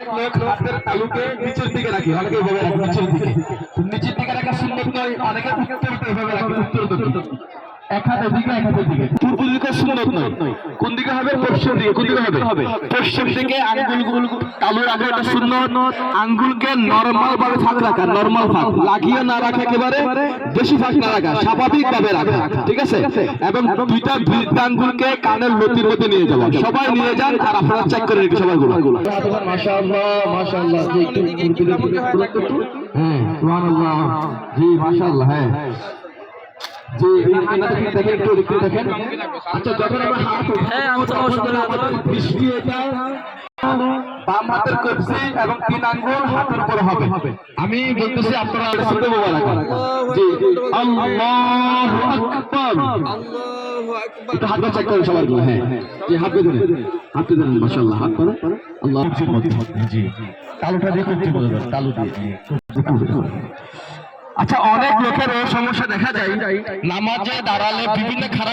লোক হাতের তালুকে নিচের দিকে রাখে, অনেকে এভাবে রাখে নিচের দিকে। নিচের দিকে রাখা সুন্নত নয়, অনেকে উত্তর এভাবে রাখে, উত্তর দিকে এক হাতের দিকে এক হাতের দিকে। পূর্ব দিকে সুন্নত নয়, কোন দিকে হবে? পশ্চিম দিকে। কোন দিকে হবে? পশ্চিম দিকে। আঙ্গুলগুলো তালুর আগে একটা সুন্নত, আঙ্গুলকে নরমাল ভাবে ফাঁক রাখা, নরমাল ফাঁক লাগিয়ে না রাখা, একেবারে বেশি ফাঁক না রাখা, স্বাভাবিক ভাবে রাখা, ঠিক আছে? এবং দুইটা আঙ্গুলকে কানের লতির মধ্যে নিয়ে যাওয়া। সবাই নিয়ে যান আর আপনারা চেক করে রেখে সবাই গুলো। মাশাআল্লাহ মাশাআল্লাহ, জি একটু হ্যাঁ সুবহানাল্লাহ, জি মাশাআল্লাহ, হ্যাঁ জি দেখেন একটু দেখেন। আচ্ছা যখন আমরা হাত বৃষ্টি এটা বাম হাতের কবজি এবং তিন আঙ্গুল হাতের উপর হবে। আমি বলতেছি আপনারা শুনতে মোবারক। জি আল্লাহু আকবার, একটু হাত চেক করেন সবার গুলো। হ্যাঁ জি হাত বেঁধে দেন, হাত বেঁধে দেন, মাশাআল্লাহ হাত করেন। আল্লাহ জি তালুটা দিয়ে করতে বলবেন, তালু দিয়ে। আচ্ছা অনেক লোকের সমস্যা দেখা যায় নামাজে দাঁড়ালে বিভিন্ন খারাপ